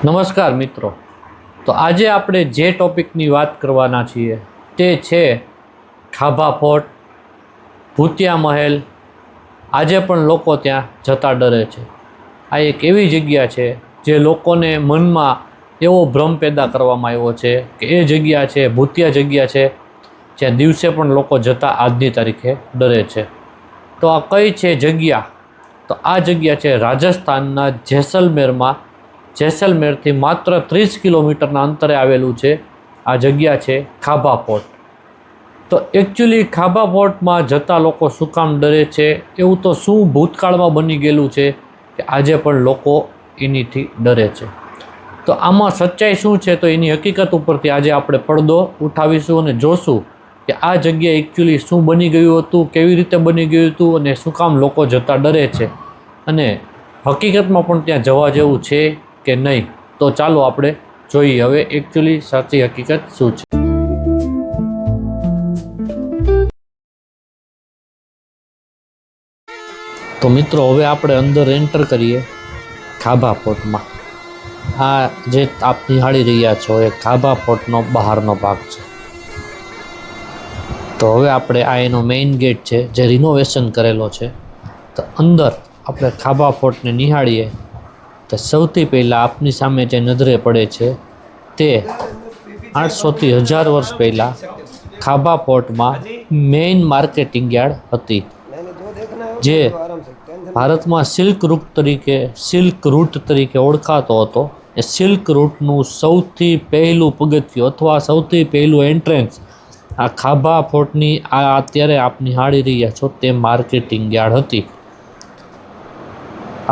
નમસ્કાર મિત્રો. તો આજે આપણે જે ટોપિકની વાત કરવાના છીએ તે છે ખાભા ફોર્ટ, ભૂતિયા મહેલ. આજે પણ લોકો ત્યાં જતા ડરે છે. આ એક એવી જગ્યા છે જે લોકોને મનમાં એવો ભ્રમ પેદા કરવામાં આવ્યો છે કે એ જગ્યા છે ભૂતિયા જગ્યા છે, જ્યાં દિવસે પણ લોકો જતા આજની તારીખે ડરે છે. તો આ કઈ છે જગ્યા? તો આ જગ્યા છે રાજસ્થાનના જેસલમેરથી માત્ર 30 કિલોમીટરના અંતરે આવેલું છે. આ જગ્યા છે ખાભા ફોર્ટ. તો એકચ્યુઅલી ખાભા ફોર્ટમાં જતા લોકો શું કામ ડરે છે? એવું તો શું ભૂતકાળમાં બની ગયેલું છે કે આજે પણ લોકો એનીથી ડરે છે? તો આમાં સચ્ચાઈ શું છે? તો એની હકીકત ઉપરથી આજે આપણે પડદો ઉઠાવીશું અને જોશું કે આ જગ્યા એકચ્યુઅલી શું બની ગયું હતું, કેવી રીતે બની ગયું હતું અને શું કામ લોકો જતા ડરે છે, અને હકીકતમાં પણ ત્યાં જવા જેવું છે કે નહીં. તો ચાલો આપણે જોઈએ હવે એકચ્યુઅલી સાચી હકીકત શું છે. તો મિત્રો હવે આપણે અંદર એન્ટર કરીએ ખાભા ફોર્ટમાં. આ જે આપ નિહાળી રહ્યા છો એ ખાભા ફોર્ટનો બહારનો ભાગ છે. તો હવે આપણે આ એનો મેઇન ગેટ છે જે રિનોવેશન કરેલો છે. તો અંદર આપણે ખાભા ફોર્ટને નિહાળીએ તો સૌથી પહેલાં આપની સામે જે નજરે પડે છે તે 800થી 1000 વર્ષ પહેલાં ખાભા ફોર્ટમાં મેઇન માર્કેટિંગ યાર્ડ હતી, જે ભારતમાં સિલ્ક રૂટ તરીકે ઓળખાતો હતો. એ સિલ્ક રૂટનું સૌથી પહેલું પગથિયું અથવા સૌથી પહેલું એન્ટ્રન્સ આ ખાભા ફોર્ટની આ અત્યારે આપ નિહાળી રહ્યા છો તે માર્કેટિંગ યાર્ડ હતી.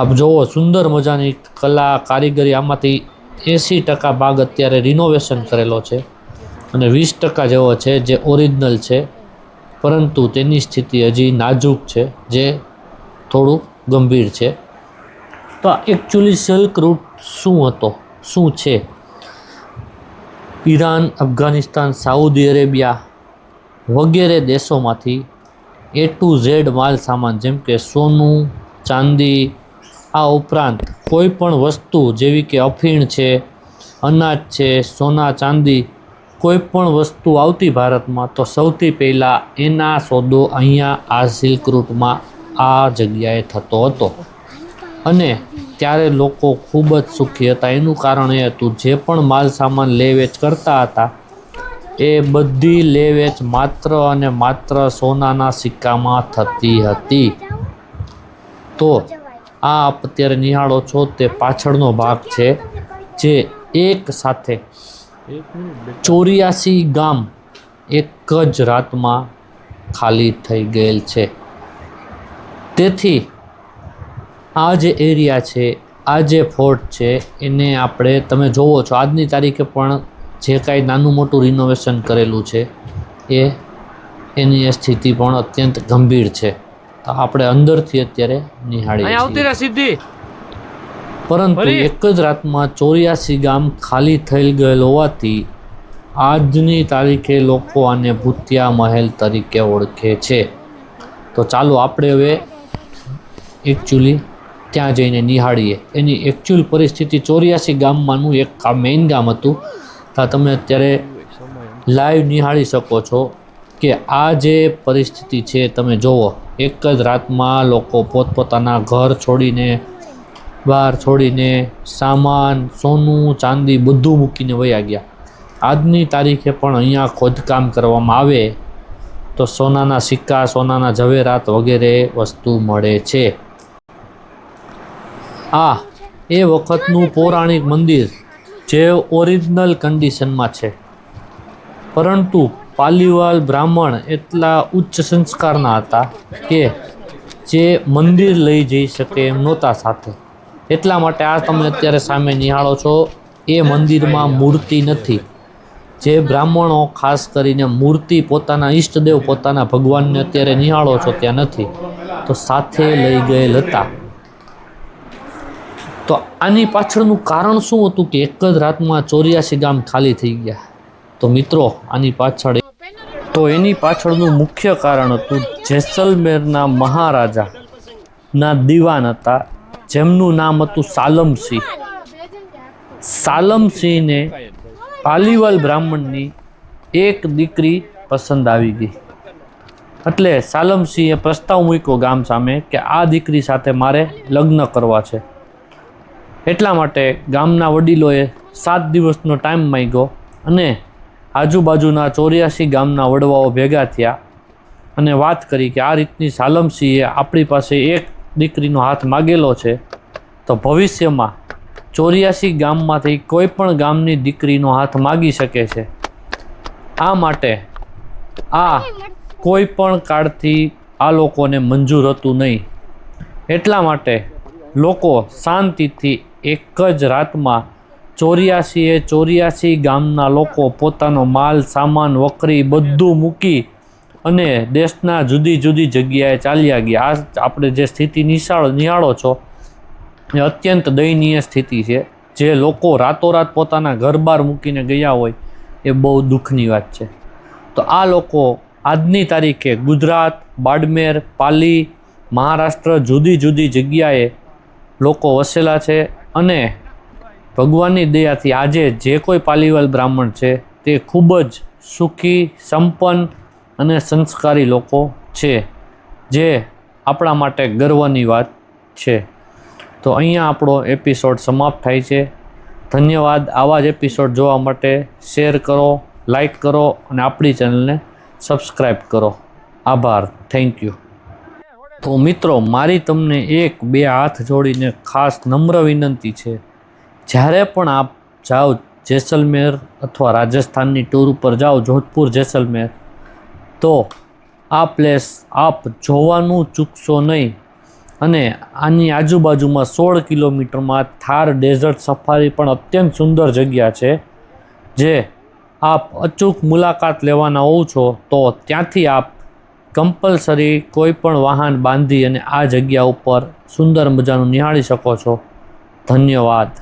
આપ જુઓ સુંદર મજાની કલા કારીગરી. આમાંથી 80% ભાગ અત્યારે રિનોવેશન કરેલો છે અને 20% જેવો છે જે ઓરિજિનલ છે, પરંતુ તેની સ્થિતિ હજી નાજુક છે, જે થોડું ગંભીર છે. તો એકચ્યુઅલી સિલ્ક રૂટ શું હતો, શું છે? ઈરાન, અફઘાનિસ્તાન, સાઉદી અરેબિયા વગેરે દેશોમાંથી A to Z માલ સામાન જેમ કે સોનું, ચાંદી, આ ઉપરાંત કોઈ પણ વસ્તુ જેવી કે અફીણ છે, અનાજ છે, સોના ચાંદી, કોઈ પણ વસ્તુ આવતી ભારતમાં તો સૌથી પહેલાં એના સોદો અહીંયા આ સિલ્ક રૂટમાં આ જગ્યાએ થતો હતો. અને ત્યારે લોકો ખૂબ જ સુખી હતા. એનું કારણ એ હતું જે પણ માલ સામાન લે વેચ કરતા હતા એ બધી લે વેચ માત્ર અને માત્ર સોનાના સિક્કામાં થતી હતી. તો આ આપ અત્યારે નિહાળો છો તે પાછળનો ભાગ છે, જે એક સાથે 84 ગામ એક જ રાતમાં ખાલી થઈ ગયેલ છે. તેથી આ જે એરિયા છે, આ જે ફોર્ટ છે, એને આપણે તમે જોવો છો આજની તારીખે પણ જે કાંઈ નાનું મોટું રિનોવેશન કરેલું છે એની સ્થિતિ પણ અત્યંત ગંભીર છે. તો આપણે અંદરથી અત્યારે નિહાળીએ છીએ. પરંતુ એક જ રાતમાં 84 ગામ ખાલી થઈ ગયેલ હોવાથી આજની તારીખે લોકો આને ભૂતિયા મહેલ તરીકે ઓળખે છે. તો ચાલો આપણે હવે એકચ્યુઅલી ત્યાં જઈને નિહાળીએ. એની એકચ્યુઅલ પરિસ્થિતિ 84 ગામમાંનું એક આ મેઇન ગામ હતું. તો તમે અત્યારે લાઈવ નિહાળી શકો છો કે આ જે પરિસ્થિતિ છે તમે જુઓ. એક જ રાતમાં લોકો પોતપોતાના ઘર છોડીને, બહાર છોડીને, સામાન, સોનું, ચાંદી બધું મૂકીને વયા ગયા. આજની તારીખે પણ અહીંયા ખોદકામ કરવામાં આવે તો સોનાના સિક્કા, સોનાના ઝવેરાત વગેરે વસ્તુ મળે છે. આ એ વખતનું પૌરાણિક મંદિર જે ઓરિજિનલ કન્ડિશનમાં છે, પરંતુ પાલીવાલ બ્રાહ્મણ એટલા ઉચ્ચ સંસ્કારના હતા કે જે મંદિર લઈ જઈ શકે એમ નહોતા સાથે. એટલા માટે આ તમે અત્યારે સામે નિહાળો છો એ મંદિરમાં મૂર્તિ નથી. જે બ્રાહ્મણો ખાસ કરીને મૂર્તિ પોતાના ઈષ્ટદેવ, પોતાના ભગવાનને અત્યારે નિહાળો છો ત્યાં નથી, તો સાથે લઈ ગયેલ હતા. તો આની પાછળનું કારણ શું હતું કે એક જ રાતમાં 84 ગામ ખાલી થઈ ગયા? તો મિત્રો એની પાછળનું મુખ્ય કારણ હતું જેસલમેરના મહારાજાના દીવાન હતા, જેમનું નામ હતું સાલમ સિંહ. સાલમસિંહને પાલીવાલ બ્રાહ્મણની એક દીકરી પસંદ આવી ગઈ, એટલે સાલમસિંહે પ્રસ્તાવ મૂક્યો ગામ સામે કે આ દીકરી સાથે મારે લગ્ન કરવા છે. એટલા માટે ગામના વડીલોએ 7 દિવસનો ટાઈમ માંગ્યો અને આજુબાજુના 84 ગામના વડવાઓ ભેગા થયા અને વાત કરી કે આ રીતની સાલમસિંહે આપણી પાસે એક દીકરીનો હાથ માગેલો છે, તો ભવિષ્યમાં 84 ગામમાંથી કોઈ પણ ગામની દીકરીનો હાથ માગી શકે છે. આ માટે આ કોઈ પણ કાળથી આ લોકોને મંજૂર હતું નહીં. એટલા માટે લોકો શાંતિથી એક જ રાતમાં 84 ગામના લોકો પોતાનો માલ સામાન વકરી બધું મૂકી અને દેશના જુદી જુદી જગ્યાએ ચાલ્યા ગયા. આ આપણે જે સ્થિતિ નિહાળો છો એ અત્યંત દયનીય સ્થિતિ છે. જે લોકો રાતોરાત પોતાના ઘર બહાર મૂકીને ગયા હોય એ બહુ દુઃખની વાત છે. તો આ લોકો આજની તારીખે ગુજરાત, બાડમેર, પાલી, મહારાષ્ટ્ર જુદી જુદી જગ્યાએ લોકો વસેલા છે અને ભગવાનની દયાથી આજે જે કોઈ પાલીવાલ બ્રાહ્મણ છે તે ખૂબ જ સુખી, સંપન્ન અને સંસ્કારી લોકો છે, જે આપણા માટે ગર્વની વાત છે. તો અહીંયા આપણો એપિસોડ સમાપ્ત થાય છે. ધન્યવાદ. આવા જ એપિસોડ જોવા માટે શેર કરો, લાઈક કરો અને આપણી ચેનલને સબસ્ક્રાઈબ કરો. આભાર. Thank you. તો મિત્રો, મારી તમને 1-2 હાથ જોડીને ખાસ નમ્ર વિનંતી છે, જ્યારે પણ આપ જાઓ જેસલમેર અથવા રાજસ્થાનની ટૂર ઉપર જાઓ, જોધપુર, જેસલમેર, તો આ પ્લેસ આપ જોવાનું ચૂકશો નહીં. અને આની આજુબાજુમાં 16 કિલોમીટરમાં થાર ડેઝર્ટ સફારી પણ અત્યંત સુંદર જગ્યા છે, જે આપ અચૂક મુલાકાત લેવાના હોવ છો તો ત્યાંથી આપ કમ્પલસરી કોઈ પણ વાહન બાંધી અને આ જગ્યા ઉપર સુંદર મજાનું નિહાળી શકો છો. ધન્યવાદ.